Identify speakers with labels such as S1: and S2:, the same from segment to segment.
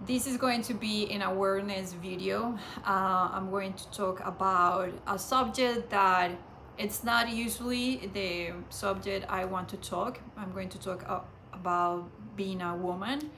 S1: This is going to be an awareness video. I'm going to talk about a subject that it's not usually the subject I want to talk. I'm going to talk about being a woman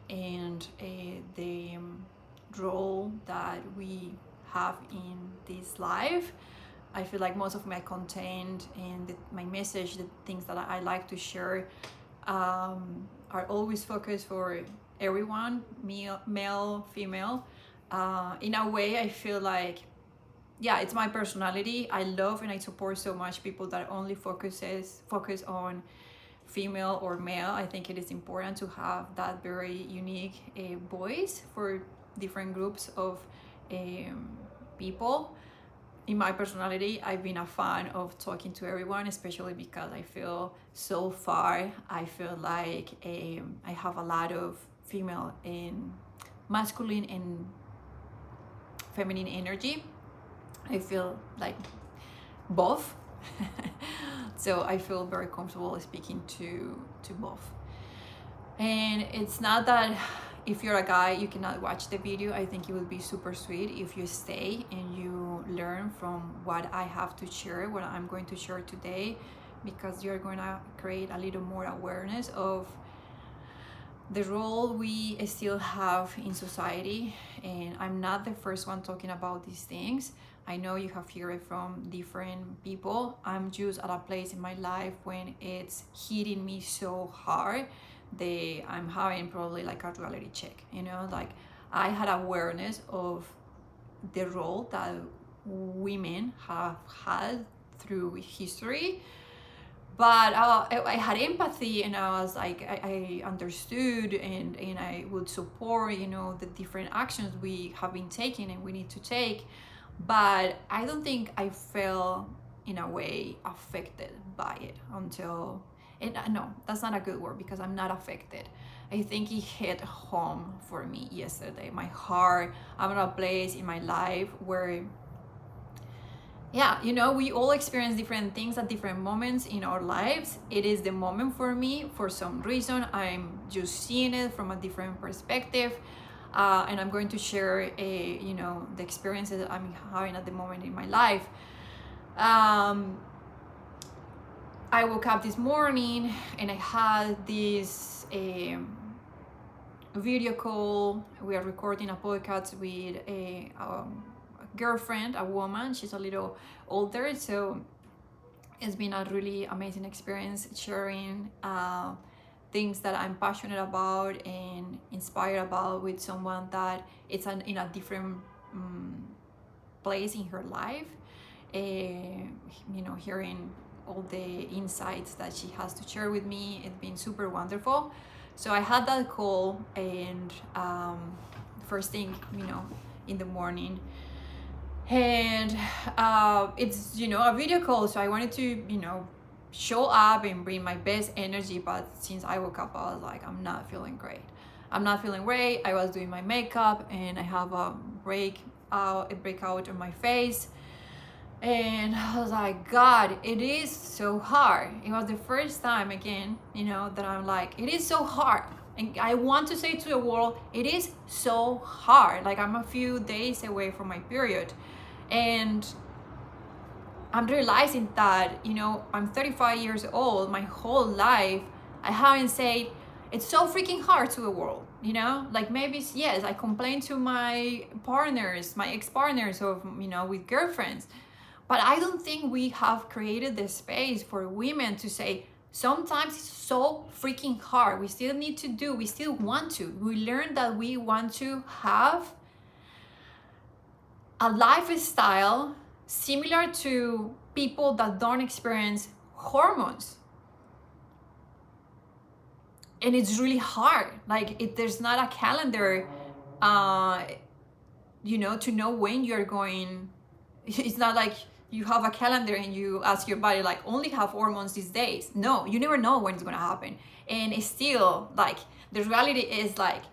S1: and the role that we have in this life. I feel like most of my content and my message, the things that I like to share, are always focused for everyone, male, female. In a way, I feel like, yeah, it's my personality. I love and I support so much people that only focus on female or male. I think it is important to have that very unique voice for different groups of um, people. In my personality, I've been a fan of talking to everyone, especially because I feel so far, I feel like I have a lot of female and masculine and feminine energy. I feel like both. So I feel very comfortable speaking to both. And it's not that if you're a guy you cannot watch the video. I think it would be super sweet if you stay and you learn from what I have to share, what I'm going to share today, because you're going to create a little more awareness of the role we still have in society. And I'm not the first one talking about these things. I know you have heard it from different people. I'm just at a place in my life when it's hitting me so hard. I'm having probably like a reality check, like I had awareness of the role that women have had through history. But I had empathy, and I was like, I understood, and I would support, the different actions we have been taking and we need to take. But I don't think I felt in a way affected by it until, and no, that's not a good word, because I'm not affected. I think it hit home for me yesterday. My heart, I'm in a place in my life where, yeah, we all experience different things at different moments in our lives. It is the moment for me. For some reason, I'm just seeing it from a different perspective. And I'm going to share the experiences that I'm having at the moment in my life. I woke up this morning and I had this video call. We are recording a podcast with a girlfriend, a woman. She's a little older, so it's been a really amazing experience sharing things that I'm passionate about and inspired about with someone that it's in a different place in her life. Hearing all the insights that she has to share with me, it's been super wonderful. So I had that call, and first thing, in the morning, and it's a video call, so I wanted to show up and bring my best energy. But since I woke up, I was like, I'm not feeling great. I was doing my makeup and I have a breakout on my face, and I was like, God, it is so hard. It was the first time again, that I'm like, it is so hard. And I want to say to the world, it is so hard. Like, I'm a few days away from my period, and I'm realizing that, I'm 35 years old. My whole life, I haven't said it's so freaking hard to the world, like maybe, yes, I complain to my partners, my ex-partners, or, with girlfriends. But I don't think we have created the space for women to say, sometimes it's so freaking hard. We still want to. We learn that we want to have a lifestyle similar to people that don't experience hormones. And it's really hard. Like, there's not a calendar, to know when you're going. It's not like you have a calendar and you ask your body, like, only have hormones these days. No, you never know when it's going to happen. And it's still, like, the reality is, like,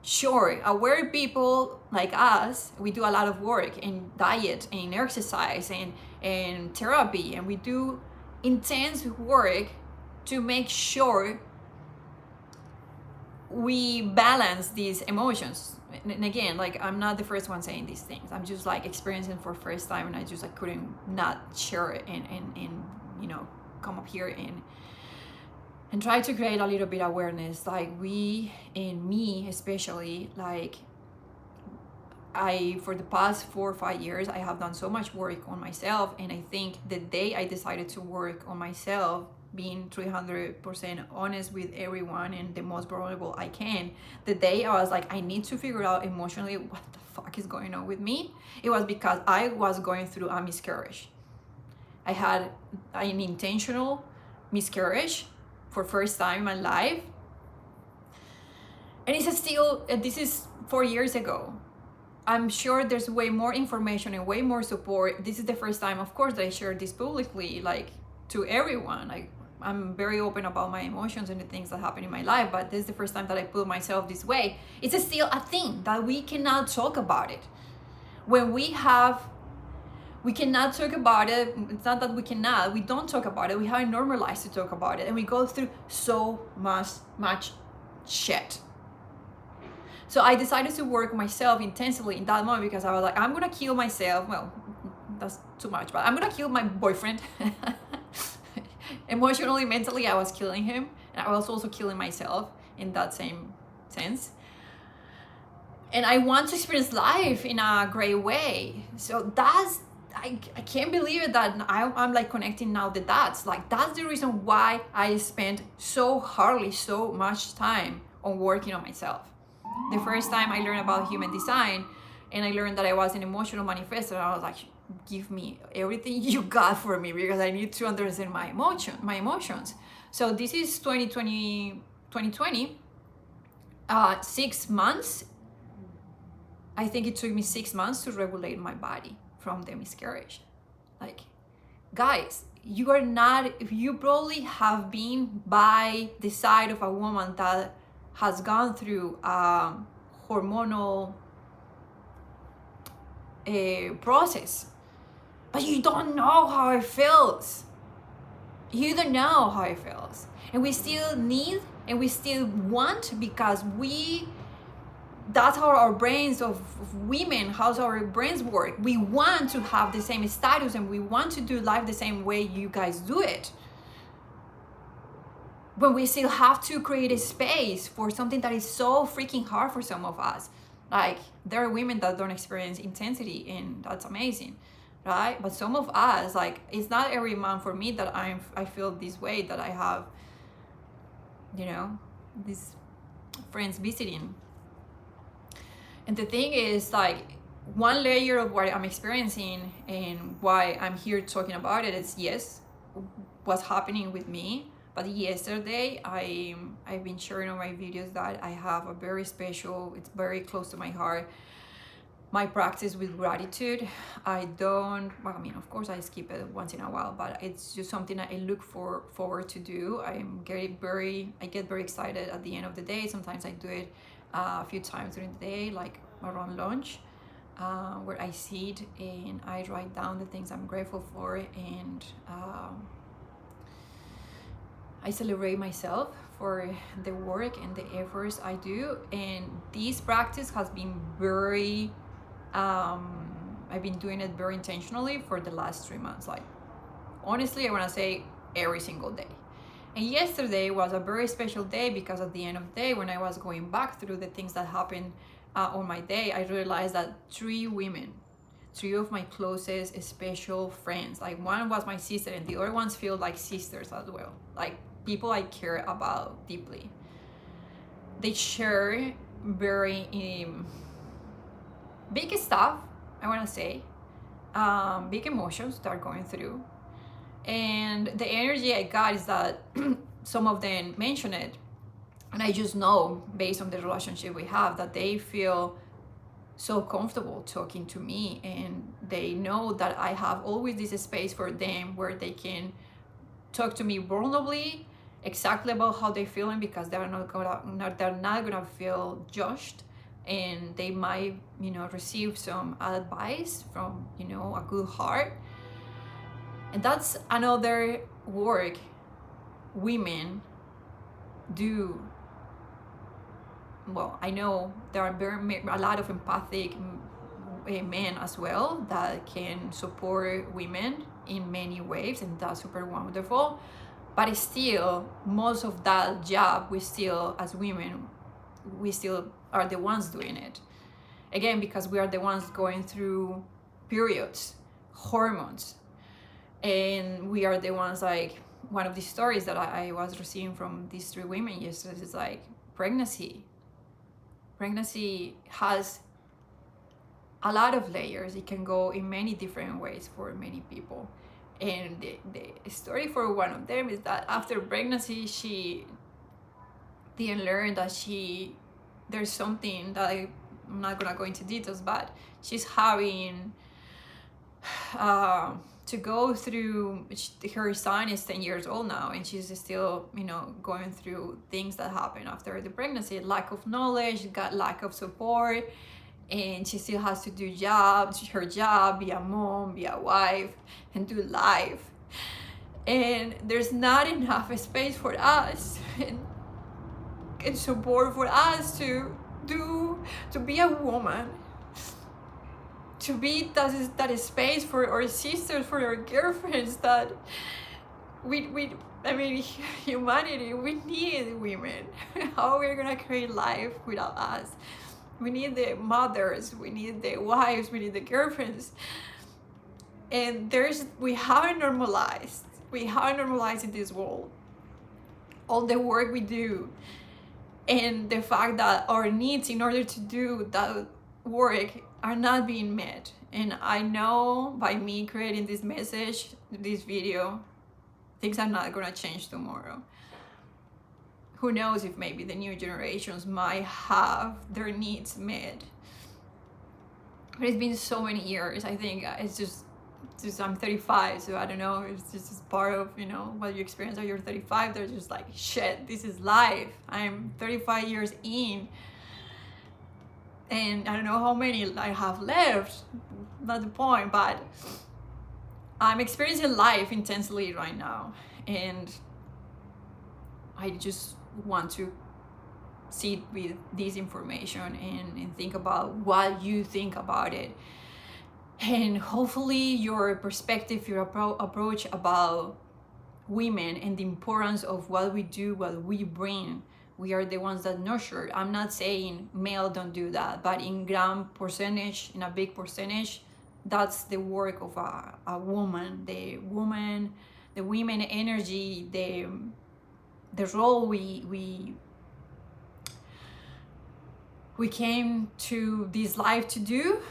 S1: sure, aware people like us, we do a lot of work in diet and exercise and therapy, and we do intense work to make sure we balance these emotions. And again, like, I'm not the first one saying these things. I'm just like experiencing for first time, and I just like couldn't not share it and you know, come up here and try to create a little bit of awareness. Like, we, and me especially, like, I, for the past 4 or 5 years, I have done so much work on myself. And I think the day I decided to work on myself, being 300% honest with everyone and the most vulnerable I can, the day I was like, I need to figure out emotionally what the fuck is going on with me, it was because I was going through a miscarriage. I had an intentional miscarriage for first time in my life. And it's still, this is 4 years ago. I'm sure there's way more information and way more support. This is the first time, of course, that I share this publicly, like, to everyone. Like, I'm very open about my emotions and the things that happen in my life, but this is the first time that I put myself this way. It's still a thing that we cannot talk about it. When we cannot talk about it. It's not that we don't talk about it. We haven't normalized to talk about it, and we go through so much shit. So I decided to work myself intensively in that moment, because I was like, I'm gonna kill myself. Well, that's too much, but I'm gonna kill my boyfriend. Emotionally, mentally, I was killing him, and I was also killing myself in that same sense. And I want to experience life in a great way. So that's, I can't believe it that I'm like connecting now the dots. Like, that's the reason why I spent so much time on working on myself. The first time I learned about human design, and I learned that I was an emotional manifestor, I was like, give me everything you got for me, because I need to understand my emotions. So this is 2020, 6 months. I think it took me 6 months to regulate my body from the miscarriage. Like, guys, you probably have been by the side of a woman that has gone through a hormonal process, but you don't know how it feels. You don't know how it feels. And we still need, and we still want, because that's how our brains of women, how our brains work. We want to have the same status, and we want to do life the same way you guys do it. When we still have to create a space for something that is so freaking hard for some of us. Like, there are women that don't experience intensity, and that's amazing, right? But some of us, like, it's not every month for me that I feel this way, that I have, you know, these friends visiting. And the thing is, like, one layer of what I'm experiencing and why I'm here talking about it is, yes, what's happening with me. But yesterday, I've been sharing on my videos that I have a very special, it's very close to my heart, my practice with gratitude. Well, I mean, of course I skip it once in a while, but it's just something that I look forward to do. I get very excited at the end of the day. Sometimes I do it a few times during the day, like around lunch, where I sit and I write down the things I'm grateful for, and I celebrate myself for the work and the efforts I do. And this practice has been very, I've been doing it very intentionally for the last 3 months. Like, honestly, I want to say every single day. And yesterday was a very special day, because at the end of the day, when I was going back through the things that happened on my day, I realized that 3 of my closest special friends, like, one was my sister, and the other ones feel like sisters as well, like people I care about deeply. They share very big stuff, I want to say, big emotions they're going through. And the energy I got is that some of them mention it, and I just know, based on the relationship we have, that they feel so comfortable talking to me, and they know that I have always this space for them where they can talk to me vulnerably, exactly about how they're feeling, because they're not gonna feel judged, and they might, receive some advice from, a good heart. And that's another work women do well, I know there are a lot of empathic men as well that can support women in many ways, and that's super wonderful. But still, most of that job, we still, as women, we still are the ones doing it. Again, because we are the ones going through periods, hormones, and we are the ones, like, one of the stories that I was receiving from these 3 women yesterday is like, pregnancy has a lot of layers. It can go in many different ways for many people. And the story for one of them is that after pregnancy, she didn't learn that there's something that I'm not gonna go into details, but she's having to go through, her son is 10 years old now, and she's still, going through things that happen after the pregnancy, lack of knowledge, got lack of support, and she still has to do her job, be a mom, be a wife, and do life. And there's not enough space for us and support for us to be a woman, to be that space for our sisters, for our girlfriends, that humanity, we need women. How are we gonna create life without us? We need the mothers, we need the wives, we need the girlfriends. And we haven't normalized in this world all the work we do, and the fact that our needs in order to do that work are not being met. And I know by me creating this message, this video, things are not gonna change tomorrow. Who knows if maybe the new generations might have their needs met. But it's been so many years. I think it's just I'm 35, so I don't know, it's just part of, what you experience when you're 35. They're just like, shit, this is life. I'm 35 years in, and I don't know how many I have left. Not the point, but I'm experiencing life intensely right now, and I just want to sit with this information and think about what you think about it. And hopefully your perspective, your approach about women and the importance of what we do, what we bring. We are the ones that nurture. I'm not saying male don't do that, but in a big percentage, that's the work of a woman. The women energy, the role we came to this life to do.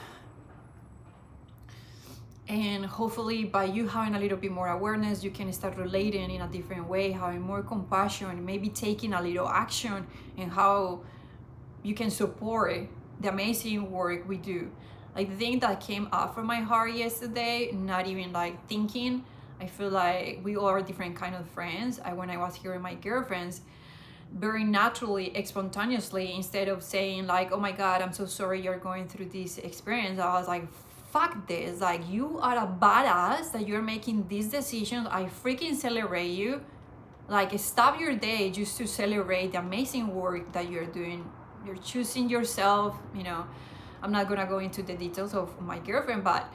S1: And hopefully by you having a little bit more awareness, you can start relating in a different way, having more compassion, maybe taking a little action, and how you can support the amazing work we do. Like, the thing that came up from my heart yesterday, not even like thinking, I feel like we all are different kind of friends. When I was hearing my girlfriends, very naturally, spontaneously, instead of saying like, oh my God, I'm so sorry you're going through this experience, I was like, fuck this, like, you are a badass that you're making these decisions. I freaking celebrate you. Like, stop your day just to celebrate the amazing work that you're doing. You're choosing yourself. I'm not gonna go into the details of my girlfriend, but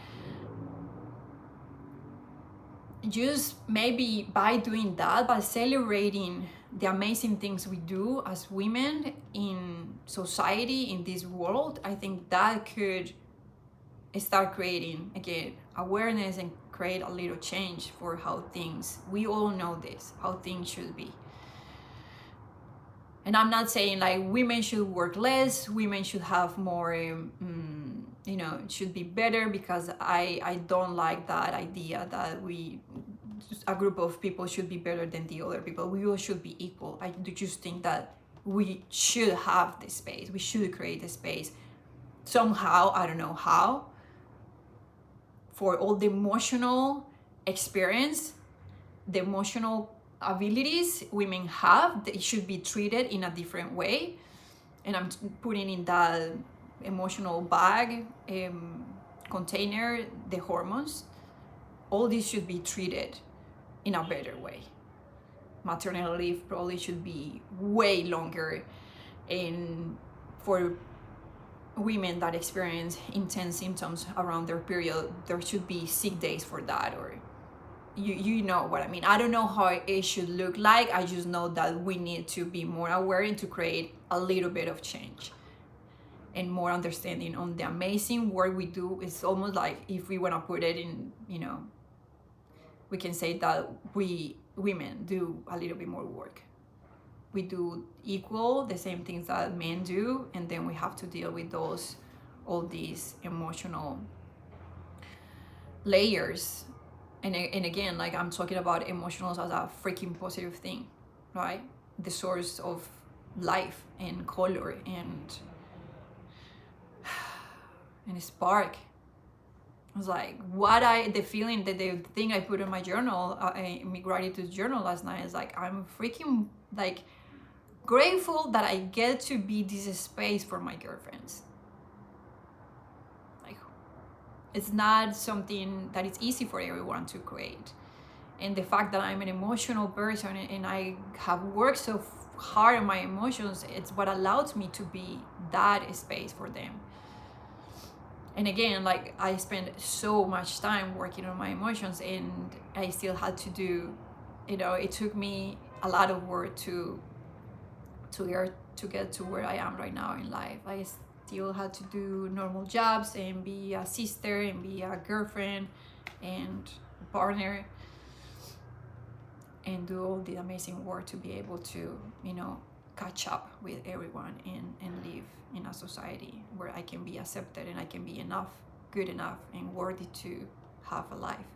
S1: just maybe by doing that, by celebrating the amazing things we do as women in society, in this world, I think that could start creating, again, awareness and create a little change for how things, we all know this, how things should be. And I'm not saying like women should work less, women should have more, it should be better, because I don't like that idea that a group of people should be better than the other people. We all should be equal. I just think that we should have the space. We should create the space somehow, I don't know how, for all the emotional experience, the emotional abilities women have. They should be treated in a different way. And I'm putting in that emotional bag, container, the hormones. All this should be treated in a better way. Maternal leave probably should be way longer, and for women that experience intense symptoms around their period, there should be sick days for that, or you know what I mean. I don't know how it should look like. I just know that we need to be more aware and to create a little bit of change and more understanding on the amazing work we do. It's almost like, if we want to put it in, you know, we can say that we women do a little bit more work. We do equal the same things that men do, and then we have to deal with all these emotional layers. And again, like, I'm talking about emotionals as a freaking positive thing, right? The source of life and color and spark. It's like the feeling, that the thing I put in my journal, in my gratitude journal last night, is like, I'm freaking like grateful that I get to be this space for my girlfriends. Like, it's not something that it's easy for everyone to create. And the fact that I'm an emotional person and I have worked so hard on my emotions, it's what allows me to be that space for them. And again, like, I spent so much time working on my emotions, and I still had to do, you know, it took me a lot of work to get to where I am right now in life. I still had to do normal jobs and be a sister and be a girlfriend and partner and do all the amazing work to be able to, you know, catch up with everyone and live in a society where I can be accepted and I can be enough, good enough, and worthy to have a life.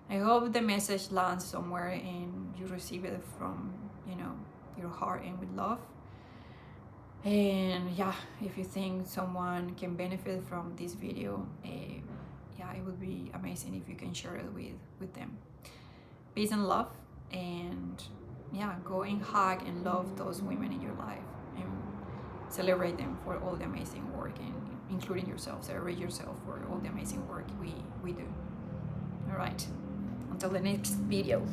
S1: I hope the message lands somewhere and you receive it from, you know, your heart and with love. And yeah, if you think someone can benefit from this video, yeah, it would be amazing if you can share it with them. Peace and love, and yeah, go and hug and love those women in your life and celebrate them for all the amazing work, and including yourself. Celebrate yourself for all the amazing work we do. All right, until the next video.